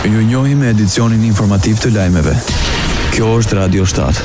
Ju njohim me edicionin informativ të lajmeve. Kjo është Radio 7.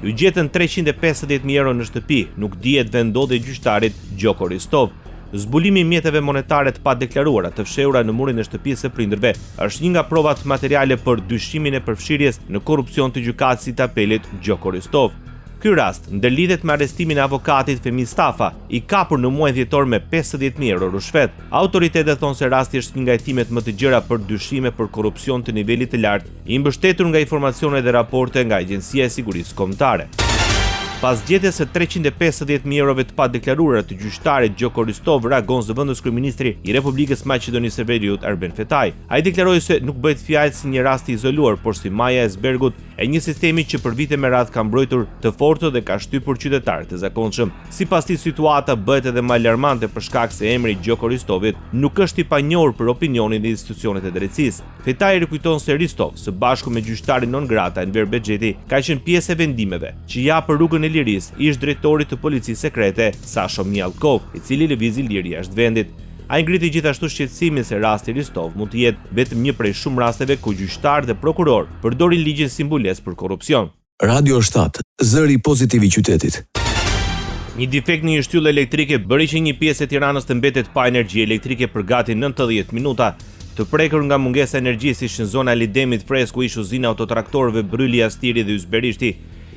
Ju gjetën 350.000 euro në shtëpi, nuk dihet vendodhje gjyqtarit Gjoko Ristov. Zbulimi i mjeteve monetare të padeklaruara të fshehura në murin e shtëpisë së prindërve është një nga provat materiale për dyshimin e përfshirjes në korrupsion të gjykatësit të apelit Gjoko Ristov. Ky rast ndërlidhet me arrestimin e avokatit Femi Stafa, i kapur në muajin dhjetor me 50.000 euro rushfet. Autoritetet thonë se rasti është një nga hetimet më të gjëra për dyshime për korrupsion të nivelit të lartë, i mbështetur nga informacione dhe raporte nga Agjencia e Sigurisë Kombëtare. Pas gjetjes së 350.000 eurove të padeklaruara të gjyqtarit Gjoko Ristov, reagon zëvendës kryeministri i Republikës Maqedonisë së Veriut Arben Fetaj. Ai deklaroi se nuk bëhet fjalë si një rast i izoluar, por si maja e zbergut e një sistemi që për vite me radhë ka mbrojtur të fortë dhe ka shtypur qytetarët e zakonshëm. Sipas tij, situata bëhet edhe më alarmante për shkak se emri Gjoko Ristovit nuk është i panjohur për opinionin e institucionet e drejtësisë. Fetaj rikujton se Ristov, së bashku me gjyqtarin non grata Enver Bexheti, ka qenë pjesë e vendimeve që japën rrugën e lirisë ish drejtorit të policisë sekrete Sasho Mjalkov, i cili lëvizi liri jashtë vendit. Ai ngriti gjithashtu shqetësimin se rasti Ristov mund të jetë vetëm një prej shumë rasteve ku gjyqtar dhe prokuror përdorin ligjin si mbulesë për korrupsion. Radio 7, zëri pozitiv i qytetit. Një defekt në një shtyllë elektrike bëri që një pjesë e Tiranës të mbetet pa energji elektrike për gati 90 minuta. Të prekur nga mungesa e energjisë ishte në zona Lidemit Fresku, ish uzina autotraktorëve Bryli Astiri dhe Ysberishti.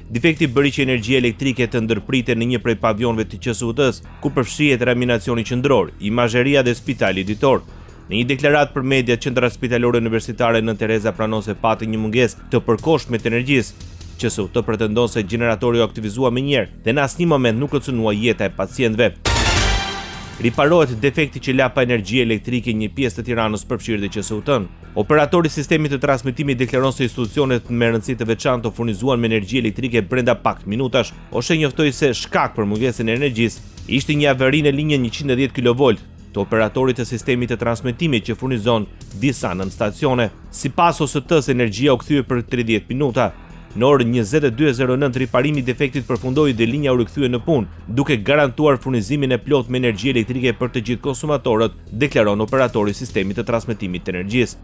Defekti bëri që energjia elektrike të ndërpritej në një prej pavionëve të QSUT-s, ku përfshihet reanimacioni qendror, imazheria dhe spitali ditor. Në një deklaratë për media, Qendra Spitalore Universitare Nën Tereza pranon se pati një mungesë të përkohshme të energjisë. QSUT pretendon se gjeneratori u aktivizua menjëherë dhe në asnjë moment nuk kërcënua jeta e pacientëve. Riparohet defekti që la pa energji elektrike një pjesë të Tiranës përfshirë dhe QSUT-n. Operatori i sistemit të transmetimit deklaron se institucionet me rëndësi të veçantë furnizuan me energji elektrike brenda pak minutash. OSHE njoftoi se shkak për mungesën e energjisë ishte një averi në linjën 110 kV të operatorit të sistemit të transmetimit që furnizon disa nën stacione. Sipas OST-s, energjia u kthye për 30 minuta. Në orën 22:09 riparimi i defektit përfundoi dhe linja u rikthye në punë, duke garantuar furnizimin e plotë me energji elektrike për të gjithë konsumatorët, deklaron operatori i sistemit të transmetimit të energjisë.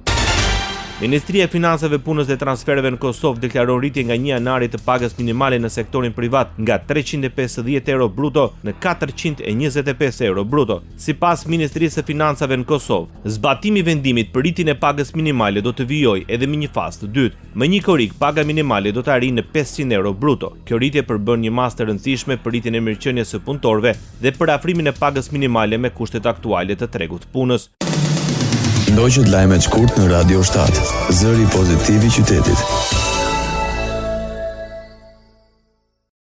Ministria e Financave, Punës dhe Transfereve në Kosovë deklaron rritje nga 1 janari të pagës minimale në sektorin privat nga 350 euro bruto në 425 euro bruto. Sipas Ministrisë së Financave në Kosovë, zbatimi i vendimit për rritjen e pagës minimale do të vijojë edhe me një fazë të dytë. Me një korrik, paga minimale do të arrijë në 500 euro bruto. Kjo rritje përbën një masë të rëndësishme për rritjen e mirëqenies së punëtorëve dhe për afrimin e pagës minimale me kushtet aktuale të tregut të punës. Ndoqët lajmet shkurt në Radio 7, zëri pozitiv i qytetit.